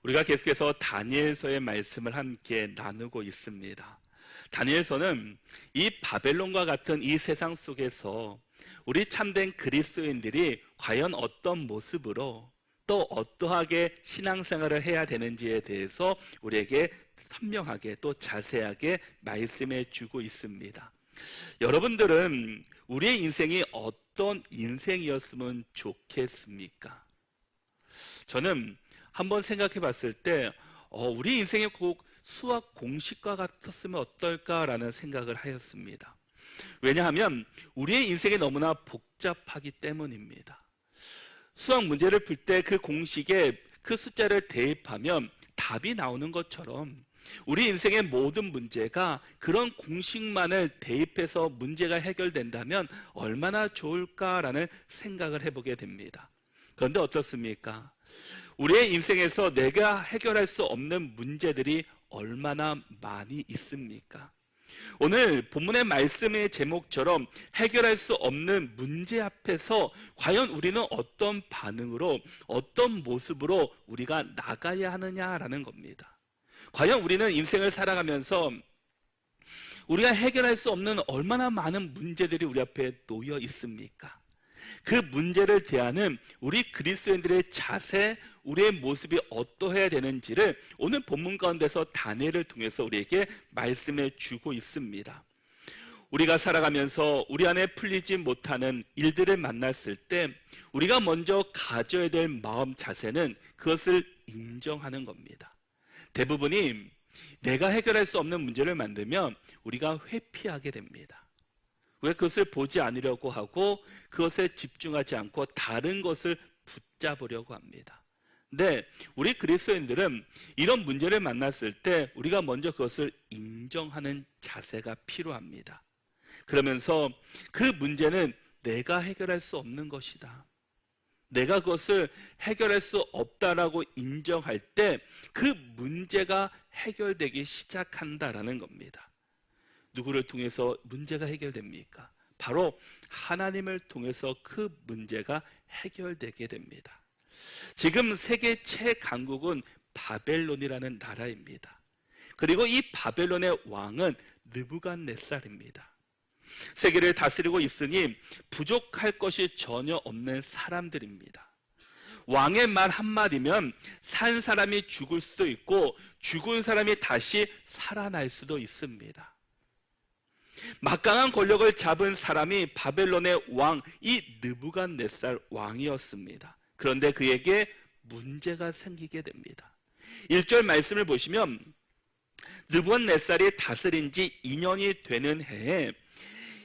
우리가 계속해서 다니엘서의 말씀을 함께 나누고 있습니다. 다니엘서는 이 바벨론과 같은 이 세상 속에서 우리 참된 그리스도인들이 과연 어떤 모습으로 또 어떠하게 신앙생활을 해야 되는지에 대해서 우리에게 선명하게 또 자세하게 말씀해 주고 있습니다. 여러분들은 우리의 인생이 어떤 인생이었으면 좋겠습니까? 저는 한번 생각해 봤을 때 우리 인생이 꼭 수학 공식과 같았으면 어떨까라는 생각을 하였습니다. 왜냐하면 우리의 인생이 너무나 복잡하기 때문입니다. 수학 문제를 풀 때 그 공식에 그 숫자를 대입하면 답이 나오는 것처럼 우리 인생의 모든 문제가 그런 공식만을 대입해서 문제가 해결된다면 얼마나 좋을까라는 생각을 해보게 됩니다. 그런데 어떻습니까? 우리의 인생에서 내가 해결할 수 없는 문제들이 얼마나 많이 있습니까? 오늘 본문의 말씀의 제목처럼 해결할 수 없는 문제 앞에서 과연 우리는 어떤 반응으로 어떤 모습으로 우리가 나가야 하느냐라는 겁니다. 과연 우리는 인생을 살아가면서 우리가 해결할 수 없는 얼마나 많은 문제들이 우리 앞에 놓여 있습니까? 그 문제를 대하는 우리 그리스도인들의 자세, 우리의 모습이 어떠해야 되는지를 오늘 본문 가운데서 다니엘을 통해서 우리에게 말씀해 주고 있습니다. 우리가 살아가면서 우리 안에 풀리지 못하는 일들을 만났을 때 우리가 먼저 가져야 될 마음 자세는 그것을 인정하는 겁니다. 대부분이 내가 해결할 수 없는 문제를 만들면 우리가 회피하게 됩니다. 왜 그것을 보지 않으려고 하고 그것에 집중하지 않고 다른 것을 붙잡으려고 합니다. 근데 우리 그리스도인들은 이런 문제를 만났을 때 우리가 먼저 그것을 인정하는 자세가 필요합니다. 그러면서 그 문제는 내가 해결할 수 없는 것이다. 내가 그것을 해결할 수 없다라고 인정할 때 그 문제가 해결되기 시작한다라는 겁니다. 누구를 통해서 문제가 해결됩니까? 바로 하나님을 통해서 그 문제가 해결되게 됩니다. 지금 세계 최강국은 바벨론이라는 나라입니다. 그리고 이 바벨론의 왕은 느부갓네살입니다. 세계를 다스리고 있으니 부족할 것이 전혀 없는 사람들입니다. 왕의 말 한마디면 산 사람이 죽을 수도 있고 죽은 사람이 다시 살아날 수도 있습니다. 막강한 권력을 잡은 사람이 바벨론의 왕, 이 느부갓네살 왕이었습니다. 그런데 그에게 문제가 생기게 됩니다. 1절 말씀을 보시면 느부갓네살이 다스린 지 2년이 되는 해에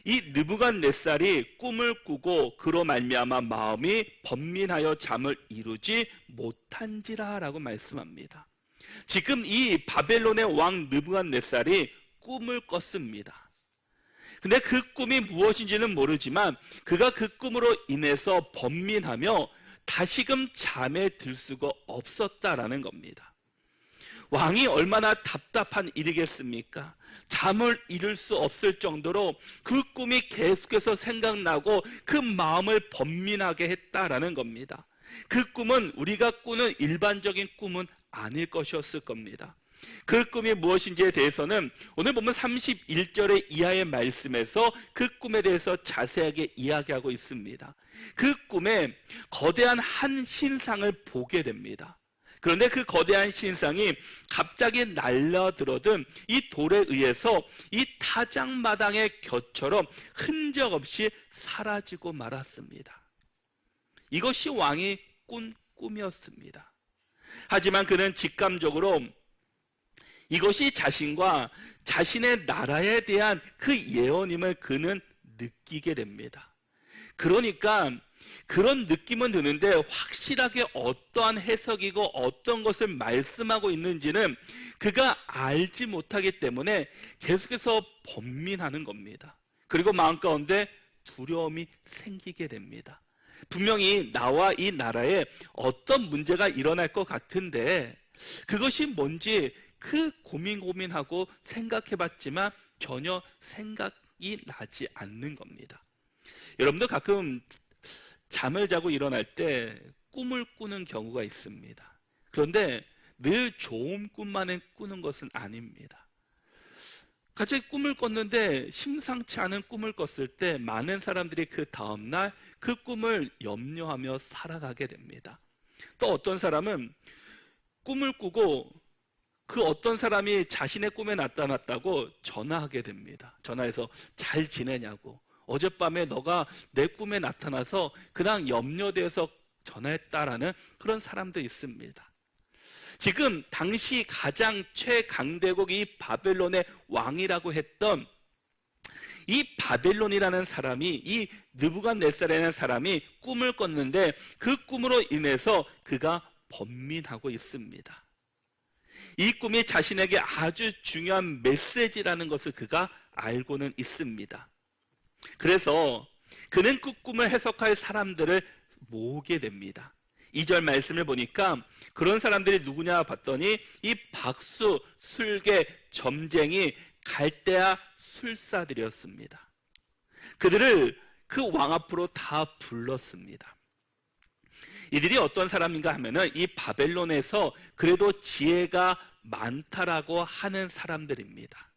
이 느부갓네살이 꿈을 꾸고 그로 말미암아 마음이 번민하여 잠을 이루지 못한지라 라고 말씀합니다. 지금 이 바벨론의 왕 느부갓네살이 꿈을 꿨습니다. 근데 그 꿈이 무엇인지는 모르지만 그가 그 꿈으로 인해서 번민하며 다시금 잠에 들 수가 없었다라는 겁니다. 왕이 얼마나 답답한 일이겠습니까? 잠을 이룰 수 없을 정도로 그 꿈이 계속해서 생각나고 그 마음을 번민하게 했다라는 겁니다. 그 꿈은 우리가 꾸는 일반적인 꿈은 아닐 것이었을 겁니다. 그 꿈이 무엇인지에 대해서는 오늘 보면 31절의 이하의 말씀에서 그 꿈에 대해서 자세하게 이야기하고 있습니다. 그 꿈에 거대한 한 신상을 보게 됩니다. 그런데 그 거대한 신상이 갑자기 날려들어든 이 돌에 의해서 이 타작마당의 곁처럼 흔적 없이 사라지고 말았습니다. 이것이 왕이 꾼 꿈이었습니다. 하지만 그는 직감적으로 이것이 자신과 자신의 나라에 대한 그 예언임을 그는 느끼게 됩니다. 그러니까 그런 느낌은 드는데 확실하게 어떠한 해석이고 어떤 것을 말씀하고 있는지는 그가 알지 못하기 때문에 계속해서 번민하는 겁니다. 그리고 마음 가운데 두려움이 생기게 됩니다. 분명히 나와 이 나라에 어떤 문제가 일어날 것 같은데 그것이 뭔지 그 고민하고 생각해봤지만 전혀 생각이 나지 않는 겁니다. 여러분도 가끔 잠을 자고 일어날 때 꿈을 꾸는 경우가 있습니다. 그런데 늘 좋은 꿈만을 꾸는 것은 아닙니다. 갑자기 꿈을 꿨는데 심상치 않은 꿈을 꿨을 때 많은 사람들이 그 다음날 그 꿈을 염려하며 살아가게 됩니다. 또 어떤 사람은 꿈을 꾸고 그 어떤 사람이 자신의 꿈에 나타났다고 전화하게 됩니다. 전화해서 잘 지내냐고, 어젯밤에 너가 내 꿈에 나타나서 그냥 염려돼서 전화했다라는 그런 사람도 있습니다. 지금 당시 가장 최강대국 이 바벨론의 왕이라고 했던 이 바벨론이라는 사람이, 이 느부갓네살이라는 사람이 꿈을 꿨는데 그 꿈으로 인해서 그가 번민하고 있습니다. 이 꿈이 자신에게 아주 중요한 메시지라는 것을 그가 알고는 있습니다. 그래서 그는 그 꿈을 해석할 사람들을 모으게 됩니다. 2절 말씀을 보니까 그런 사람들이 누구냐 봤더니 이 박수, 술개, 점쟁이, 갈대아 술사들이었습니다. 그들을 그 왕 앞으로 다 불렀습니다. 이들이 어떤 사람인가 하면은 이 바벨론에서 그래도 지혜가 많다라고 하는 사람들입니다.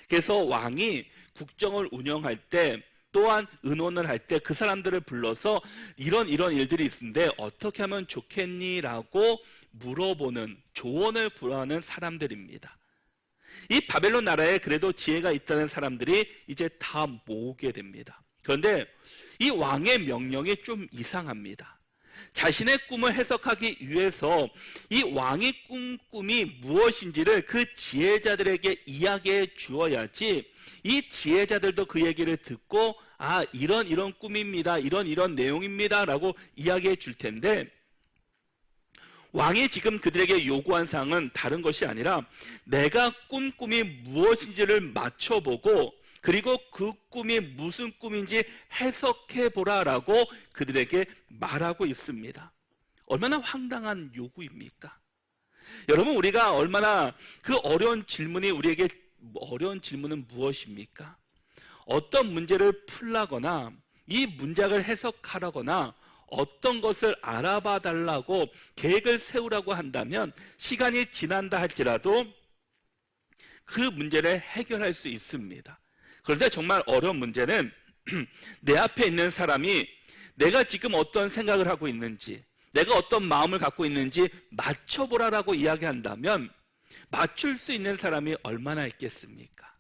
그래서 왕이 국정을 운영할 때, 또한 의논을 할 때 그 사람들을 불러서 이런 일들이 있는데 어떻게 하면 좋겠니라고 물어보는, 조언을 구하는 사람들입니다. 이 바벨론 나라에 그래도 지혜가 있다는 사람들이 이제 다 모으게 됩니다. 그런데 이 왕의 명령이 좀 이상합니다. 자신의 꿈을 해석하기 위해서 이 왕이 꾼 꿈이 무엇인지를 그 지혜자들에게 이야기해 주어야지 이 지혜자들도 그 얘기를 듣고 이런 꿈입니다, 이런 내용입니다 라고 이야기해 줄 텐데, 왕이 지금 그들에게 요구한 사항은 다른 것이 아니라 내가 꾼 꿈이 무엇인지를 맞춰보고 그리고 그 꿈이 무슨 꿈인지 해석해보라 라고 그들에게 말하고 있습니다. 얼마나 황당한 요구입니까? 여러분, 우리가 얼마나 그 어려운 질문이 우리에게, 어려운 질문은 무엇입니까? 어떤 문제를 풀라거나 이 문장을 해석하라거나 어떤 것을 알아봐 달라고 계획을 세우라고 한다면 시간이 지난다 할지라도 그 문제를 해결할 수 있습니다. 그런데 정말 어려운 문제는 내 앞에 있는 사람이 내가 지금 어떤 생각을 하고 있는지, 내가 어떤 마음을 갖고 있는지 맞춰보라라고 이야기한다면 맞출 수 있는 사람이 얼마나 있겠습니까?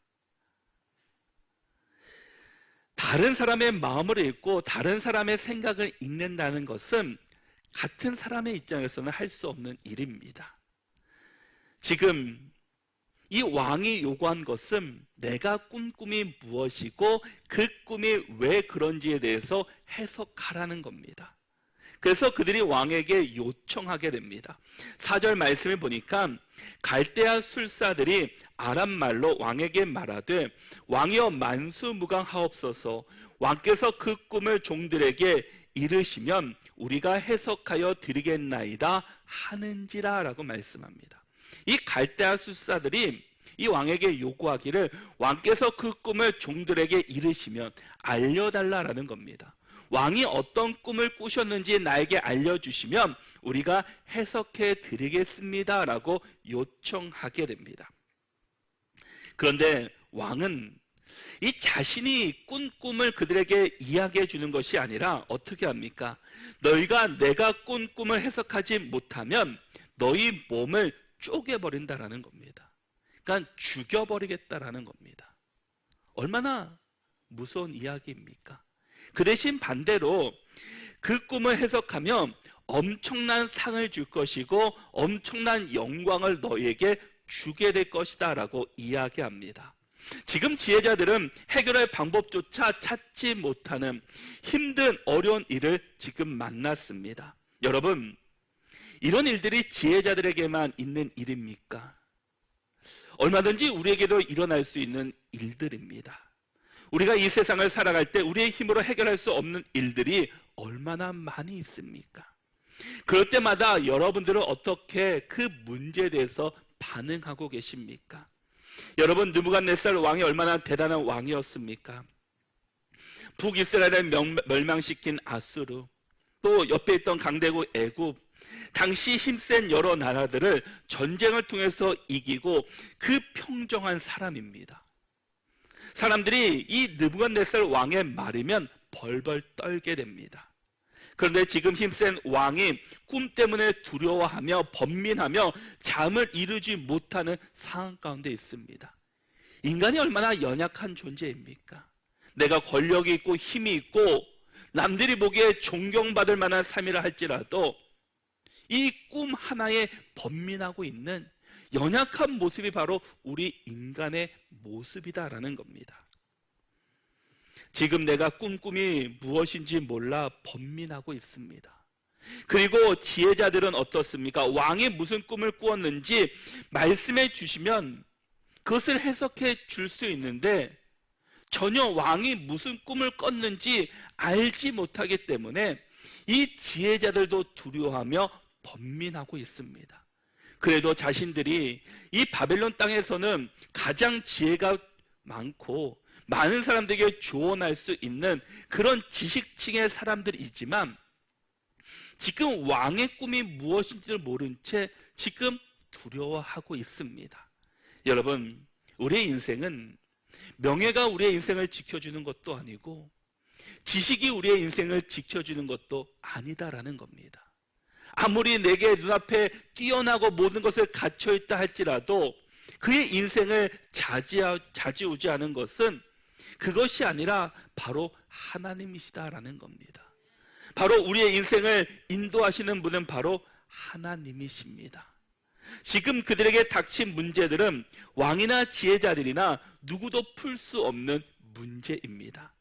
다른 사람의 마음을 읽고 다른 사람의 생각을 읽는다는 것은 같은 사람의 입장에서는 할 수 없는 일입니다. 지금 이 왕이 요구한 것은 내가 꾼 꿈이 무엇이고 그 꿈이 왜 그런지에 대해서 해석하라는 겁니다. 그래서 그들이 왕에게 요청하게 됩니다. 4절 말씀을 보니까 갈대아 술사들이 아람말로 왕에게 말하되 왕이여 만수무강하옵소서, 왕께서 그 꿈을 종들에게 이르시면 우리가 해석하여 드리겠나이다 하는지라 라고 말씀합니다. 이 갈대아 술사들이 이 왕에게 요구하기를 왕께서 그 꿈을 종들에게 이르시면 알려달라라는 겁니다. 왕이 어떤 꿈을 꾸셨는지 나에게 알려주시면 우리가 해석해 드리겠습니다 라고 요청하게 됩니다. 그런데 왕은 이 자신이 꾼 꿈을 그들에게 이야기해 주는 것이 아니라 어떻게 합니까? 너희가 내가 꾼 꿈을 해석하지 못하면 너희 몸을 쪼개버린다라는 겁니다. 그러니까 죽여버리겠다라는 겁니다. 얼마나 무서운 이야기입니까? 그 대신 반대로 그 꿈을 해석하면 엄청난 상을 줄 것이고 엄청난 영광을 너희에게 주게 될 것이다 라고 이야기합니다. 지금 지혜자들은 해결할 방법조차 찾지 못하는 힘든 어려운 일을 지금 만났습니다. 여러분, 이런 일들이 지혜자들에게만 있는 일입니까? 얼마든지 우리에게도 일어날 수 있는 일들입니다. 우리가 이 세상을 살아갈 때 우리의 힘으로 해결할 수 없는 일들이 얼마나 많이 있습니까? 그럴 때마다 여러분들은 어떻게 그 문제에 대해서 반응하고 계십니까? 여러분, 느부갓네살 왕이 얼마나 대단한 왕이었습니까? 북이스라엘을 멸망시킨 아수르, 또 옆에 있던 강대국 애굽, 당시 힘센 여러 나라들을 전쟁을 통해서 이기고 그 평정한 사람입니다. 사람들이 이 느부갓네살 왕의 말이면 벌벌 떨게 됩니다. 그런데 지금 힘센 왕이 꿈 때문에 두려워하며 번민하며 잠을 이루지 못하는 상황 가운데 있습니다. 인간이 얼마나 연약한 존재입니까? 내가 권력이 있고 힘이 있고 남들이 보기에 존경받을 만한 삶이라 할지라도 이 꿈 하나에 번민하고 있는 연약한 모습이 바로 우리 인간의 모습이다라는 겁니다. 지금 내가 꿈이 무엇인지 몰라 번민하고 있습니다. 그리고 지혜자들은 어떻습니까? 왕이 무슨 꿈을 꾸었는지 말씀해 주시면 그것을 해석해 줄 수 있는데 전혀 왕이 무슨 꿈을 꿨는지 알지 못하기 때문에 이 지혜자들도 두려워하며 번민하고 있습니다. 그래도 자신들이 이 바벨론 땅에서는 가장 지혜가 많고 많은 사람들에게 조언할 수 있는 그런 지식층의 사람들이지만 지금 왕의 꿈이 무엇인지를 모른 채 지금 두려워하고 있습니다. 여러분, 우리의 인생은 명예가 우리의 인생을 지켜주는 것도 아니고 지식이 우리의 인생을 지켜주는 것도 아니다라는 겁니다. 아무리 내게 눈앞에 뛰어나고 모든 것을 갖춰있다 할지라도 그의 인생을 좌지우지하는 것은 그것이 아니라 바로 하나님이시다라는 겁니다. 바로 우리의 인생을 인도하시는 분은 바로 하나님이십니다. 지금 그들에게 닥친 문제들은 왕이나 지혜자들이나 누구도 풀 수 없는 문제입니다.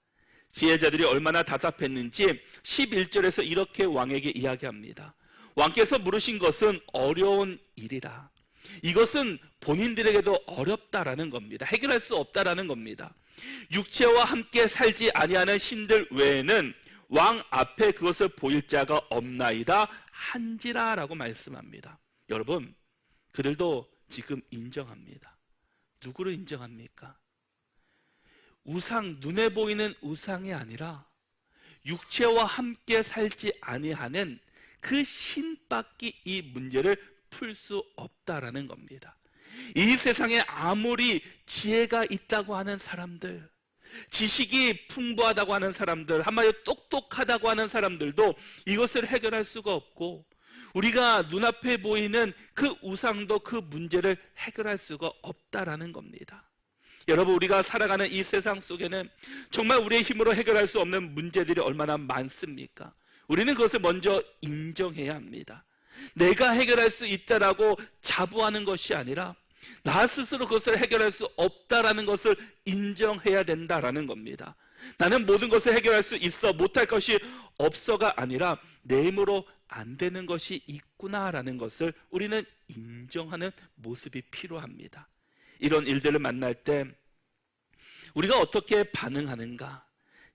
지혜자들이 얼마나 답답했는지 11절에서 이렇게 왕에게 이야기합니다. 왕께서 물으신 것은 어려운 일이라. 이것은 본인들에게도 어렵다라는 겁니다. 해결할 수 없다라는 겁니다. 육체와 함께 살지 아니하는 신들 외에는 왕 앞에 그것을 보일 자가 없나이다 한지라라고 말씀합니다. 여러분, 그들도 지금 인정합니다. 누구를 인정합니까? 우상, 눈에 보이는 우상이 아니라 육체와 함께 살지 아니하는 그 신밖에 이 문제를 풀 수 없다라는 겁니다. 이 세상에 아무리 지혜가 있다고 하는 사람들, 지식이 풍부하다고 하는 사람들, 한마디로 똑똑하다고 하는 사람들도 이것을 해결할 수가 없고 우리가 눈앞에 보이는 그 우상도 그 문제를 해결할 수가 없다라는 겁니다. 여러분, 우리가 살아가는 이 세상 속에는 정말 우리의 힘으로 해결할 수 없는 문제들이 얼마나 많습니까? 우리는 그것을 먼저 인정해야 합니다. 내가 해결할 수 있다라고 자부하는 것이 아니라 나 스스로 그것을 해결할 수 없다라는 것을 인정해야 된다라는 겁니다. 나는 모든 것을 해결할 수 있어, 못할 것이 없어가 아니라 내 힘으로 안 되는 것이 있구나라는 것을 우리는 인정하는 모습이 필요합니다. 이런 일들을 만날 때 우리가 어떻게 반응하는가?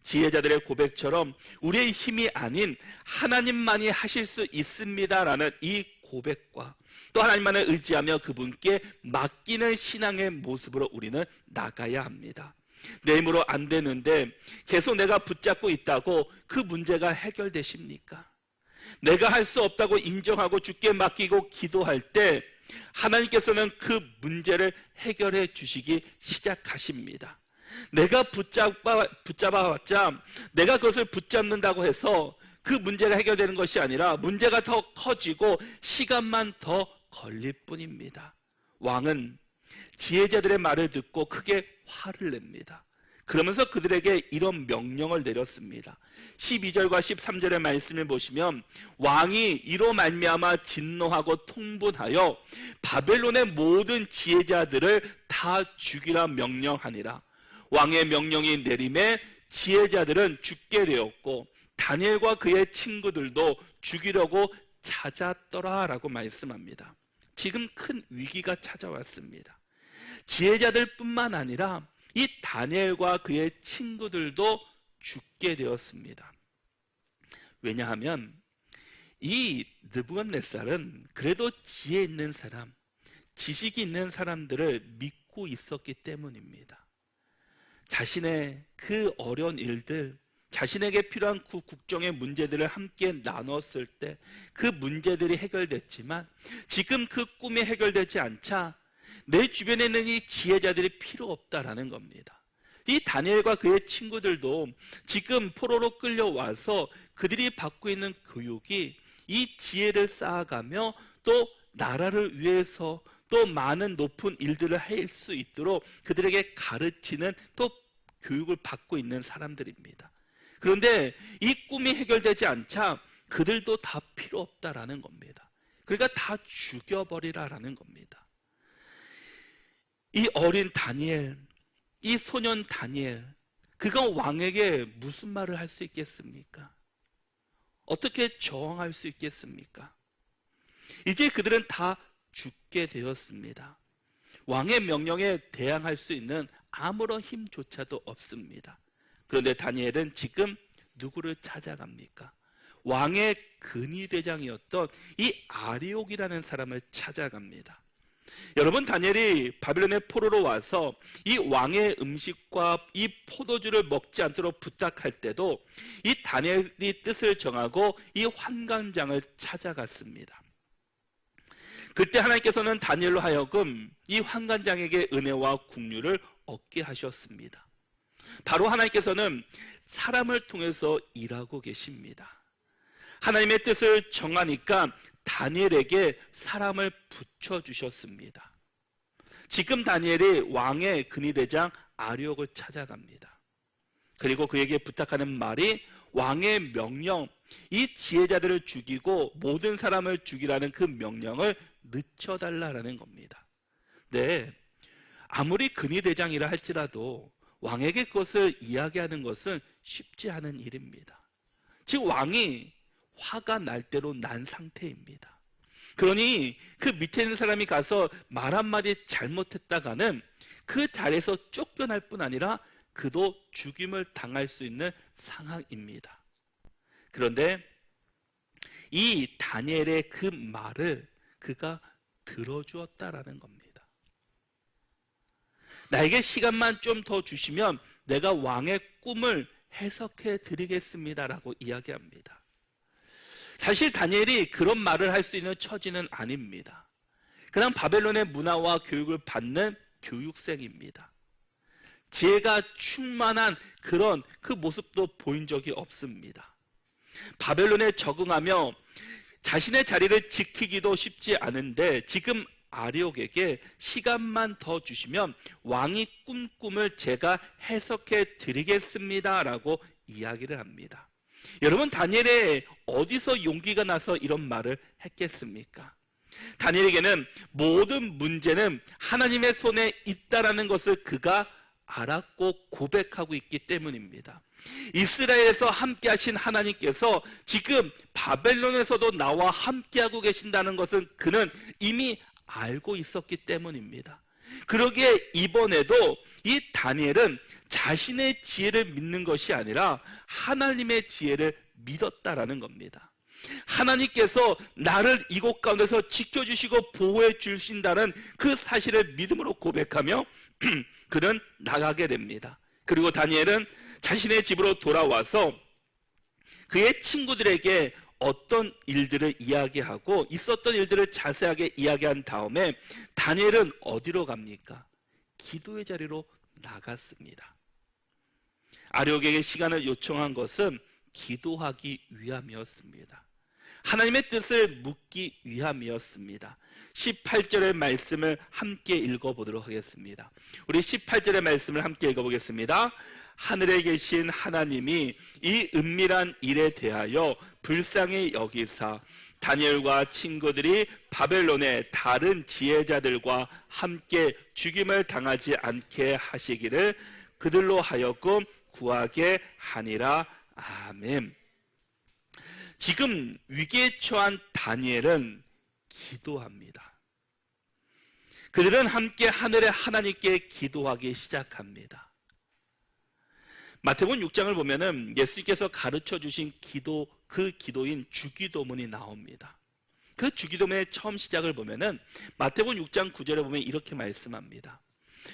지혜자들의 고백처럼 우리의 힘이 아닌 하나님만이 하실 수 있습니다라는 이 고백과 또 하나님만을 의지하며 그분께 맡기는 신앙의 모습으로 우리는 나가야 합니다. 내 힘으로 안 되는데 계속 내가 붙잡고 있다고 그 문제가 해결되십니까? 내가 할 수 없다고 인정하고 주께 맡기고 기도할 때 하나님께서는 그 문제를 해결해 주시기 시작하십니다. 내가 붙잡아봤자 내가 그것을 붙잡는다고 해서 그 문제가 해결되는 것이 아니라 문제가 더 커지고 시간만 더 걸릴 뿐입니다. 왕은 지혜자들의 말을 듣고 크게 화를 냅니다. 그러면서 그들에게 이런 명령을 내렸습니다. 12절과 13절의 말씀을 보시면 왕이 이로 말미암아 진노하고 통분하여 바벨론의 모든 지혜자들을 다 죽이라 명령하니라. 왕의 명령이 내림에 지혜자들은 죽게 되었고 다니엘과 그의 친구들도 죽이려고 찾았더라라고 말씀합니다. 지금 큰 위기가 찾아왔습니다. 지혜자들 뿐만 아니라 이 다니엘과 그의 친구들도 죽게 되었습니다. 왜냐하면 이 느부갓네살은 그래도 지혜 있는 사람, 지식이 있는 사람들을 믿고 있었기 때문입니다. 자신의 그 어려운 일들, 자신에게 필요한 그 국정의 문제들을 함께 나눴을 때 그 문제들이 해결됐지만 지금 그 꿈이 해결되지 않자 내 주변에 있는 이 지혜자들이 필요 없다라는 겁니다. 이 다니엘과 그의 친구들도 지금 포로로 끌려와서 그들이 받고 있는 교육이 이 지혜를 쌓아가며 또 나라를 위해서 또 많은 높은 일들을 할 수 있도록 그들에게 가르치는 또 교육을 받고 있는 사람들입니다. 그런데 이 꿈이 해결되지 않자 그들도 다 필요 없다라는 겁니다. 그러니까 다 죽여버리라라는 겁니다. 이 어린 다니엘, 이 소년 다니엘, 그가 왕에게 무슨 말을 할 수 있겠습니까? 어떻게 저항할 수 있겠습니까? 이제 그들은 다 죽게 되었습니다. 왕의 명령에 대항할 수 있는 아무런 힘조차도 없습니다. 그런데 다니엘은 지금 누구를 찾아갑니까? 왕의 근위대장이었던 이 아리옥이라는 사람을 찾아갑니다. 여러분, 다니엘이 바빌론의 포로로 와서 이 왕의 음식과 이 포도주를 먹지 않도록 부탁할 때도 이 다니엘이 뜻을 정하고 이 환관장을 찾아갔습니다. 그때 하나님께서는 다니엘로 하여금 이 환관장에게 은혜와 국류를 얻게 하셨습니다. 바로 하나님께서는 사람을 통해서 일하고 계십니다. 하나님의 뜻을 정하니까 다니엘에게 사람을 붙여주셨습니다. 지금 다니엘이 왕의 근위대장 아리옥을 찾아갑니다. 그리고 그에게 부탁하는 말이 왕의 명령, 이 지혜자들을 죽이고 모든 사람을 죽이라는 그 명령을 늦춰달라는 겁니다. 네, 아무리 근위대장이라 할지라도 왕에게 그것을 이야기하는 것은 쉽지 않은 일입니다. 지금 왕이 화가 날 대로 난 상태입니다. 그러니 그 밑에 있는 사람이 가서 말 한마디 잘못했다가는 그 자리에서 쫓겨날 뿐 아니라 그도 죽임을 당할 수 있는 상황입니다. 그런데 이 다니엘의 그 말을 그가 들어주었다라는 겁니다. 나에게 시간만 좀 더 주시면 내가 왕의 꿈을 해석해 드리겠습니다라고 이야기합니다. 사실 다니엘이 그런 말을 할 수 있는 처지는 아닙니다. 그냥 바벨론의 문화와 교육을 받는 교육생입니다. 지혜가 충만한 그런 그 모습도 보인 적이 없습니다. 바벨론에 적응하며 자신의 자리를 지키기도 쉽지 않은데 지금 아리옥에게 시간만 더 주시면 왕이 꾼 꿈을 제가 해석해 드리겠습니다 라고 이야기를 합니다. 여러분, 다니엘에 어디서 용기가 나서 이런 말을 했겠습니까? 다니엘에게는 모든 문제는 하나님의 손에 있다라는 것을 그가 알았고 고백하고 있기 때문입니다. 이스라엘에서 함께 하신 하나님께서 지금 바벨론에서도 나와 함께하고 계신다는 것은 그는 이미 알고 있었기 때문입니다. 그러기에 이번에도 이 다니엘은 자신의 지혜를 믿는 것이 아니라 하나님의 지혜를 믿었다라는 겁니다. 하나님께서 나를 이곳 가운데서 지켜주시고 보호해 주신다는 그 사실을 믿음으로 고백하며 그는 나가게 됩니다. 그리고 다니엘은 자신의 집으로 돌아와서 그의 친구들에게 어떤 일들을 이야기하고 있었던 일들을 자세하게 이야기한 다음에 다니엘은 어디로 갑니까? 기도의 자리로 나갔습니다. 아리옥에게 시간을 요청한 것은 기도하기 위함이었습니다. 하나님의 뜻을 묻기 위함이었습니다. 18절의 말씀을 함께 읽어보도록 하겠습니다. 우리 18절의 말씀을 함께 읽어보겠습니다. 하늘에 계신 하나님이 이 은밀한 일에 대하여 불쌍히 여기사 다니엘과 친구들이 바벨론의 다른 지혜자들과 함께 죽임을 당하지 않게 하시기를 그들로 하여금 구하게 하니라. 아멘. 지금 위기에 처한 다니엘은 기도합니다. 그들은 함께 하늘의 하나님께 기도하기 시작합니다. 마태복음 6장을 보면은 예수님께서 가르쳐 주신 기도, 그 기도인 주기도문이 나옵니다. 그 주기도문의 처음 시작을 보면은 마태복음 6장 9절에 보면 이렇게 말씀합니다.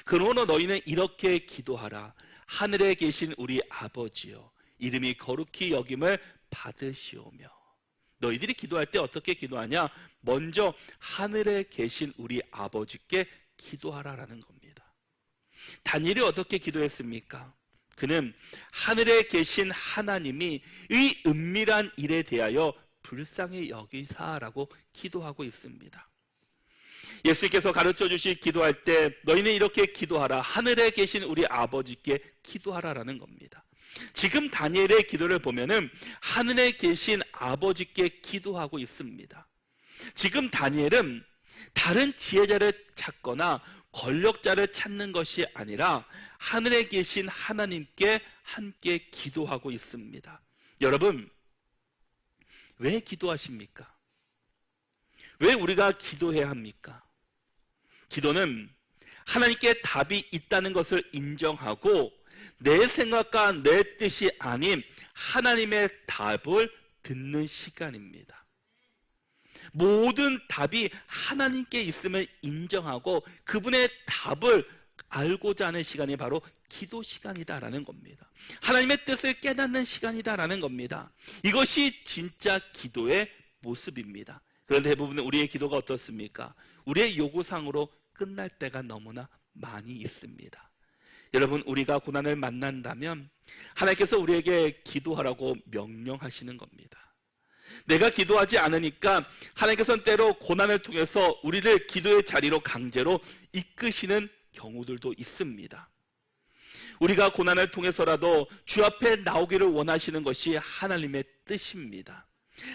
그러므로 너희는 이렇게 기도하라. 하늘에 계신 우리 아버지여, 이름이 거룩히 여김을 받으시오며. 너희들이 기도할 때 어떻게 기도하냐? 먼저 하늘에 계신 우리 아버지께 기도하라라는 겁니다. 다니엘이 어떻게 기도했습니까? 그는 하늘에 계신 하나님이 이 은밀한 일에 대하여 불쌍히 여기사라고 기도하고 있습니다. 예수님께서 가르쳐 주신 기도할 때 너희는 이렇게 기도하라. 하늘에 계신 우리 아버지께 기도하라라는 겁니다. 지금 다니엘의 기도를 보면은 하늘에 계신 아버지께 기도하고 있습니다. 지금 다니엘은 다른 지혜자를 찾거나 권력자를 찾는 것이 아니라 하늘에 계신 하나님께 함께 기도하고 있습니다. 여러분, 왜 기도하십니까? 왜 우리가 기도해야 합니까? 기도는 하나님께 답이 있다는 것을 인정하고 내 생각과 내 뜻이 아닌 하나님의 답을 듣는 시간입니다. 모든 답이 하나님께 있음을 인정하고 그분의 답을 알고자 하는 시간이 바로 기도 시간이다라는 겁니다. 하나님의 뜻을 깨닫는 시간이다라는 겁니다. 이것이 진짜 기도의 모습입니다. 그런데 대부분 우리의 기도가 어떻습니까? 우리의 요구상으로 끝날 때가 너무나 많이 있습니다. 여러분, 우리가 고난을 만난다면 하나님께서 우리에게 기도하라고 명령하시는 겁니다. 내가 기도하지 않으니까 하나님께서는 때로 고난을 통해서 우리를 기도의 자리로 강제로 이끄시는 경우들도 있습니다. 우리가 고난을 통해서라도 주 앞에 나오기를 원하시는 것이 하나님의 뜻입니다.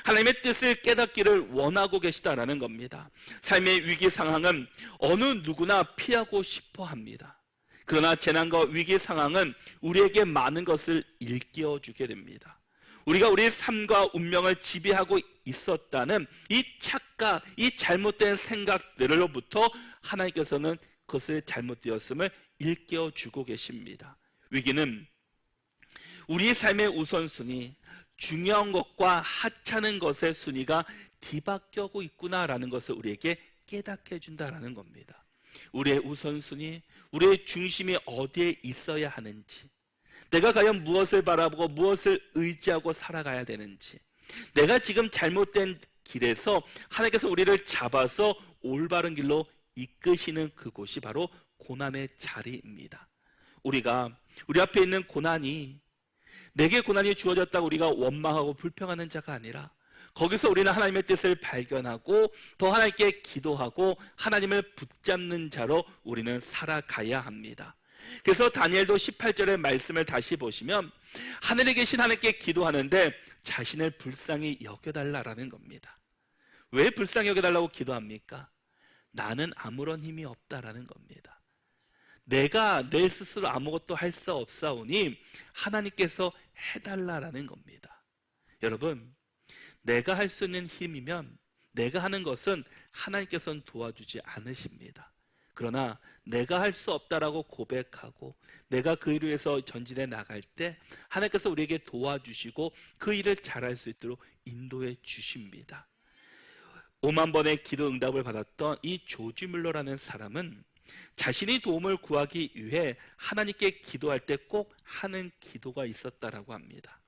하나님의 뜻을 깨닫기를 원하고 계시다라는 겁니다. 삶의 위기 상황은 어느 누구나 피하고 싶어 합니다. 그러나 재난과 위기 상황은 우리에게 많은 것을 일깨워 주게 됩니다. 우리가 우리의 삶과 운명을 지배하고 있었다는 이 착각, 이 잘못된 생각들로부터 하나님께서는 그것을 잘못되었음을 일깨워 주고 계십니다. 위기는 우리의 삶의 우선순위, 중요한 것과 하찮은 것의 순위가 뒤바뀌고 있구나라는 것을 우리에게 깨닫게 해준다라는 겁니다. 우리의 우선순위, 우리의 중심이 어디에 있어야 하는지, 내가 과연 무엇을 바라보고 무엇을 의지하고 살아가야 되는지, 내가 지금 잘못된 길에서 하나님께서 우리를 잡아서 올바른 길로 이끄시는 그곳이 바로 고난의 자리입니다. 우리가 우리 앞에 있는 고난이 내게 고난이 주어졌다고 우리가 원망하고 불평하는 자가 아니라 거기서 우리는 하나님의 뜻을 발견하고 더 하나님께 기도하고 하나님을 붙잡는 자로 우리는 살아가야 합니다. 그래서 다니엘도 18절의 말씀을 다시 보시면 하늘에 계신 하나님께 기도하는데 자신을 불쌍히 여겨달라라는 겁니다. 왜 불쌍히 여겨달라고 기도합니까? 나는 아무런 힘이 없다라는 겁니다. 내가 내 스스로 아무것도 할 수 없사오니 하나님께서 해달라라는 겁니다. 여러분, 내가 할 수 있는 힘이면 내가 하는 것은 하나님께서는 도와주지 않으십니다. 그러나 내가 할 수 없다라고 고백하고 내가 그 일을 위해서 전진해 나갈 때 하나님께서 우리에게 도와주시고 그 일을 잘할 수 있도록 인도해 주십니다. 5만 번의 기도 응답을 받았던 이 조지 뮬러라는 사람은 자신이 도움을 구하기 위해 하나님께 기도할 때 꼭 하는 기도가 있었다라고 합니다.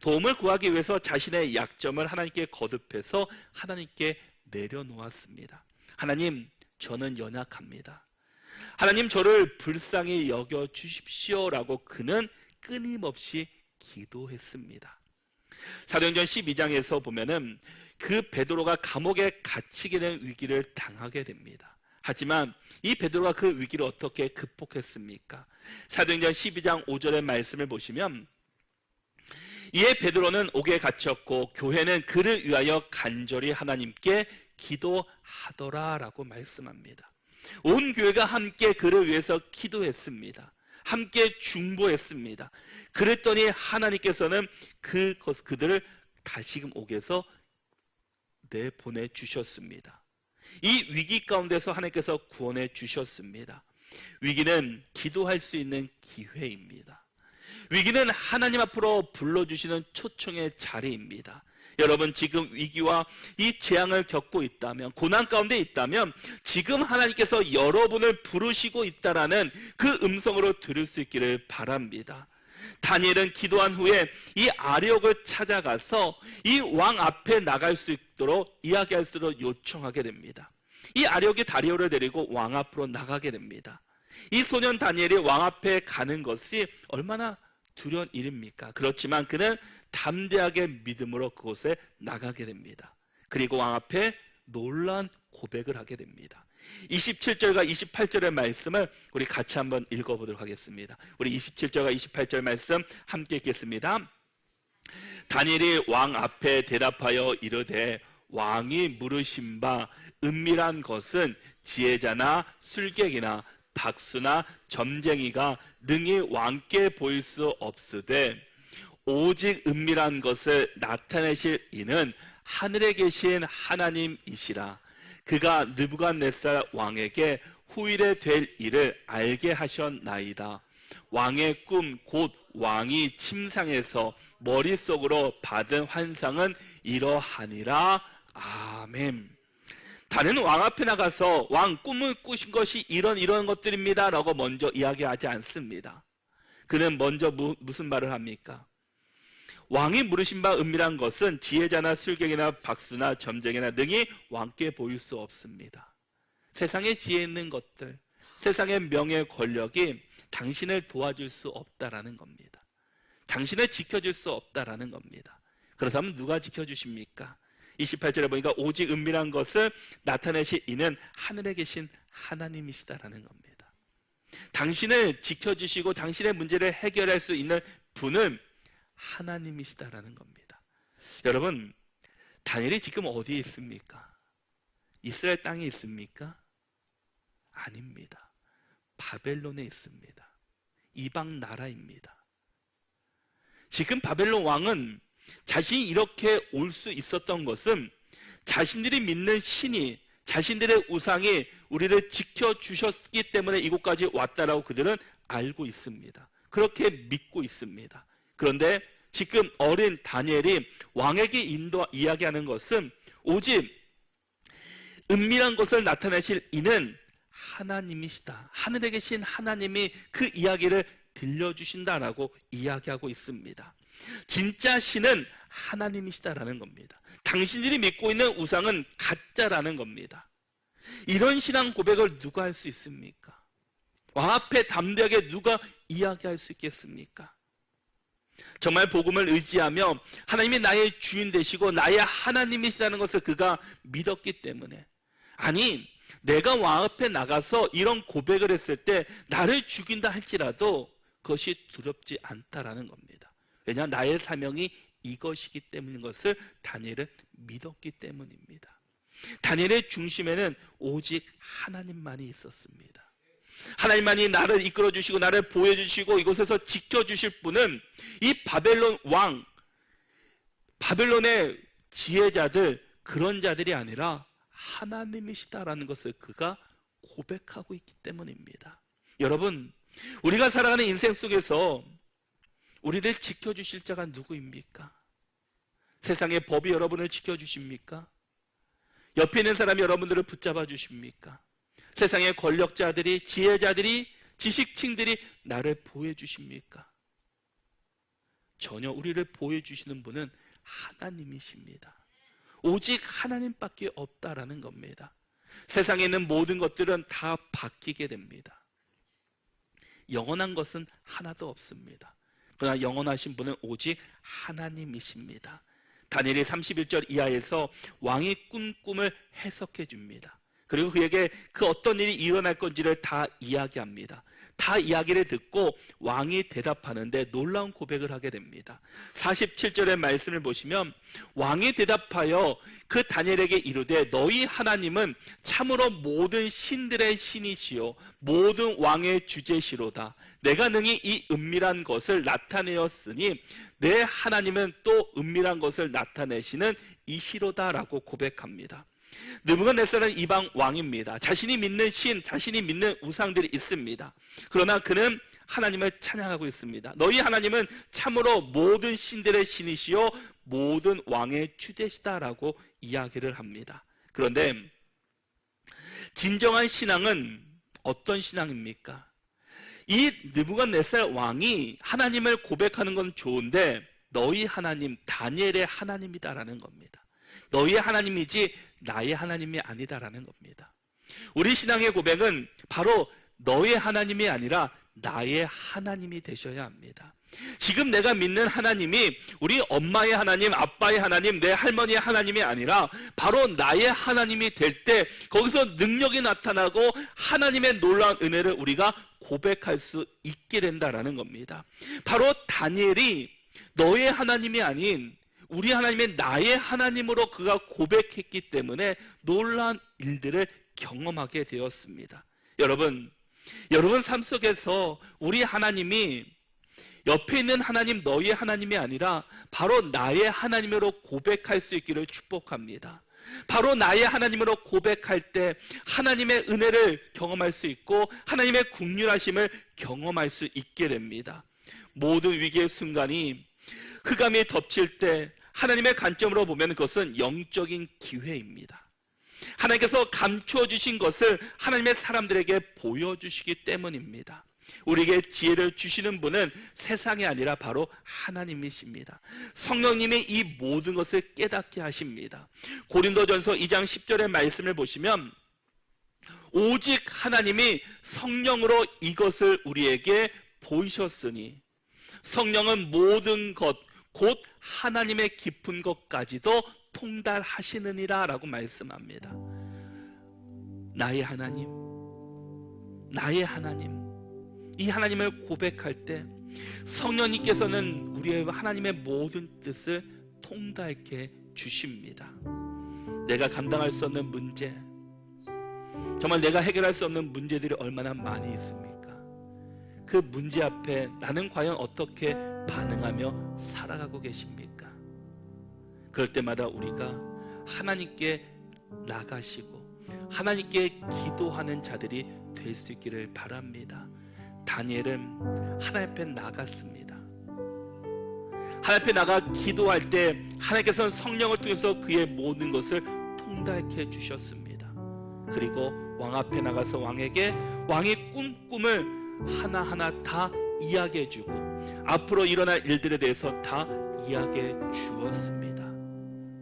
도움을 구하기 위해서 자신의 약점을 하나님께 거듭해서 하나님께 내려놓았습니다. 하나님, 저는 연약합니다. 하나님, 저를 불쌍히 여겨 주십시오라고 그는 끊임없이 기도했습니다. 사도행전 12장에서 보면은 그 베드로가 감옥에 갇히게 된 위기를 당하게 됩니다. 하지만 이 베드로가 그 위기를 어떻게 극복했습니까? 사도행전 12장 5절의 말씀을 보시면 이에 베드로는 옥에 갇혔고 교회는 그를 위하여 간절히 하나님께 기도하더라라고 말씀합니다. 온 교회가 함께 그를 위해서 기도했습니다. 함께 중보했습니다. 그랬더니 하나님께서는 그들을 다시금 옥에서 내보내 주셨습니다. 이 위기 가운데서 하나님께서 구원해 주셨습니다. 위기는 기도할 수 있는 기회입니다. 위기는 하나님 앞으로 불러주시는 초청의 자리입니다. 여러분, 지금 위기와 이 재앙을 겪고 있다면, 고난 가운데 있다면 지금 하나님께서 여러분을 부르시고 있다라는 그 음성으로 들을 수 있기를 바랍니다. 다니엘은 기도한 후에 이 아력을 찾아가서 이 왕 앞에 나갈 수 있도록 이야기할 수 있도록 요청하게 됩니다. 이 아력이 다리오를 데리고 왕 앞으로 나가게 됩니다. 이 소년 다니엘이 왕 앞에 가는 것이 얼마나 두려운 일입니까? 그렇지만 그는 담대하게 믿음으로 그곳에 나가게 됩니다. 그리고 왕 앞에 놀라운 고백을 하게 됩니다. 27절과 28절의 말씀을 우리 같이 한번 읽어보도록 하겠습니다. 우리 27절과 28절 말씀 함께 읽겠습니다. 다니엘이 왕 앞에 대답하여 이르되 왕이 물으신 바 은밀한 것은 지혜자나 술객이나 박수나 점쟁이가 능히 왕께 보일 수 없으되 오직 은밀한 것을 나타내실 이는 하늘에 계신 하나님이시라. 그가 느부갓네살 왕에게 후일에 될 일을 알게 하셨나이다. 왕의 꿈 곧 왕이 침상에서 머릿속으로 받은 환상은 이러하니라. 아멘. 다른 왕 앞에 나가서 왕 꿈을 꾸신 것이 이런 것들입니다 라고 먼저 이야기하지 않습니다. 그는 먼저 무슨 말을 합니까? 왕이 물으신 바 은밀한 것은 지혜자나 술객이나 박수나 점쟁이나 능히 왕께 보일 수 없습니다. 세상에 지혜 있는 것들, 세상의 명예 권력이 당신을 도와줄 수 없다라는 겁니다. 당신을 지켜줄 수 없다라는 겁니다. 그렇다면 누가 지켜주십니까? 28절에 보니까 오직 은밀한 것을 나타내실 이는 하늘에 계신 하나님이시다라는 겁니다. 당신을 지켜주시고 당신의 문제를 해결할 수 있는 분은 하나님이시다라는 겁니다. 여러분, 다니엘이 지금 어디에 있습니까? 이스라엘 땅에 있습니까? 아닙니다. 바벨론에 있습니다. 이방 나라입니다. 지금 바벨론 왕은 자신이 이렇게 올 수 있었던 것은 자신들이 믿는 신이, 자신들의 우상이 우리를 지켜주셨기 때문에 이곳까지 왔다라고 그들은 알고 있습니다. 그렇게 믿고 있습니다. 그런데 지금 어린 다니엘이 왕에게 이야기하는 것은 오직 은밀한 것을 나타내실 이는 하나님이시다. 하늘에 계신 하나님이 그 이야기를 들려주신다라고 이야기하고 있습니다. 진짜 신은 하나님이시다라는 겁니다. 당신들이 믿고 있는 우상은 가짜라는 겁니다. 이런 신앙 고백을 누가 할 수 있습니까? 왕 앞에 담대하게 누가 이야기할 수 있겠습니까? 정말 복음을 의지하며 하나님이 나의 주인 되시고 나의 하나님이시다는 것을 그가 믿었기 때문에, 아니 내가 왕 앞에 나가서 이런 고백을 했을 때 나를 죽인다 할지라도 그것이 두렵지 않다라는 겁니다. 왜냐하면 나의 사명이 이것이기 때문인 것을 다니엘은 믿었기 때문입니다. 다니엘의 중심에는 오직 하나님만이 있었습니다. 하나님만이 나를 이끌어주시고 나를 보여주시고 이곳에서 지켜주실 분은 이 바벨론 왕, 바벨론의 지혜자들, 그런 자들이 아니라 하나님이시다라는 것을 그가 고백하고 있기 때문입니다. 여러분, 우리가 살아가는 인생 속에서 우리를 지켜주실 자가 누구입니까? 세상의 법이 여러분을 지켜주십니까? 옆에 있는 사람이 여러분들을 붙잡아 주십니까? 세상의 권력자들이, 지혜자들이, 지식층들이 나를 보호해주십니까? 전혀 우리를 보호해주시는 분은 하나님이십니다. 오직 하나님밖에 없다라는 겁니다. 세상에 있는 모든 것들은 다 바뀌게 됩니다. 영원한 것은 하나도 없습니다. 그러나 영원하신 분은 오직 하나님이십니다. 다니엘이 31절 이하에서 왕이 꾼 꿈을 해석해 줍니다. 그리고 그에게 그 어떤 일이 일어날 건지를 다 이야기합니다. 다 이야기를 듣고 왕이 대답하는데 놀라운 고백을 하게 됩니다. 47절의 말씀을 보시면 왕이 대답하여 그 다니엘에게 이르되 너희 하나님은 참으로 모든 신들의 신이시요 모든 왕의 주제시로다. 내가 능히 이 은밀한 것을 나타내었으니 내 하나님은 또 은밀한 것을 나타내시는 이시로다라고 고백합니다. 느부갓네살은 이방 왕입니다. 자신이 믿는 신, 자신이 믿는 우상들이 있습니다. 그러나 그는 하나님을 찬양하고 있습니다. 너희 하나님은 참으로 모든 신들의 신이시요 모든 왕의 주제시다라고 이야기를 합니다. 그런데 진정한 신앙은 어떤 신앙입니까? 이 느부갓네살 왕이 하나님을 고백하는 건 좋은데 너희 하나님 다니엘의 하나님이다라는 겁니다. 너희의 하나님이지 나의 하나님이 아니다라는 겁니다. 우리 신앙의 고백은 바로 너의 하나님이 아니라 나의 하나님이 되셔야 합니다. 지금 내가 믿는 하나님이 우리 엄마의 하나님, 아빠의 하나님, 내 할머니의 하나님이 아니라 바로 나의 하나님이 될 때 거기서 능력이 나타나고 하나님의 놀라운 은혜를 우리가 고백할 수 있게 된다라는 겁니다. 바로 다니엘이 너의 하나님이 아닌 우리 하나님의 나의 하나님으로 그가 고백했기 때문에 놀라운 일들을 경험하게 되었습니다. 여러분 삶 속에서 우리 하나님이 옆에 있는 하나님 너희의 하나님이 아니라 바로 나의 하나님으로 고백할 수 있기를 축복합니다. 바로 나의 하나님으로 고백할 때 하나님의 은혜를 경험할 수 있고 하나님의 긍휼하심을 경험할 수 있게 됩니다. 모든 위기의 순간이 흑암이 덮칠 때 하나님의 관점으로 보면 그것은 영적인 기회입니다. 하나님께서 감추어 주신 것을 하나님의 사람들에게 보여주시기 때문입니다. 우리에게 지혜를 주시는 분은 세상이 아니라 바로 하나님이십니다. 성령님이 이 모든 것을 깨닫게 하십니다. 고린도전서 2장 10절의 말씀을 보시면 오직 하나님이 성령으로 이것을 우리에게 보이셨으니 성령은 모든 것 곧 하나님의 깊은 것까지도 통달하시느니라 라고 말씀합니다. 나의 하나님, 이 하나님을 고백할 때 성령님께서는 우리의 하나님의 모든 뜻을 통달케 주십니다. 내가 감당할 수 없는 문제, 정말 내가 해결할 수 없는 문제들이 얼마나 많이 있습니까? 그 문제 앞에 나는 과연 어떻게 반응하며 살아가고 계십니까? 그럴 때마다 우리가 하나님께 나가시고 하나님께 기도하는 자들이 될 수 있기를 바랍니다. 다니엘은 하나님 앞에 나갔습니다. 하나님 앞에 나가 기도할 때 하나님께서는 성령을 통해서 그의 모든 것을 통달케 주셨습니다. 그리고 왕 앞에 나가서 왕에게 왕의 꿈을 하나하나 다 이야기해 주고 앞으로 일어날 일들에 대해서 다 이야기해 주었습니다.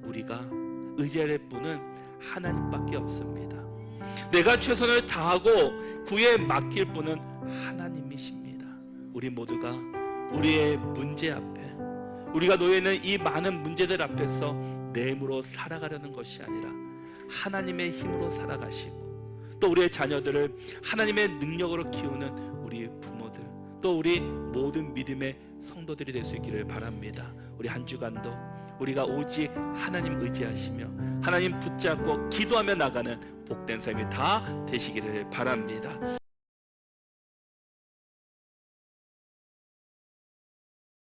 우리가 의지할 분은 하나님밖에 없습니다. 내가 최선을 다하고 그에 맡길 분은 하나님이십니다. 우리 모두가 우리의 문제 앞에 우리가 놓여 있는 이 많은 문제들 앞에서 내 힘으로 살아가려는 것이 아니라 하나님의 힘으로 살아가시고 또 우리의 자녀들을 하나님의 능력으로 키우는 우리 부모들 또 우리 모든 믿음의 성도들이 될 수 있기를 바랍니다. 우리 한 주간도 우리가 오직 하나님 의지하시며 하나님 붙잡고 기도하며 나가는 복된 삶이 다 되시기를 바랍니다.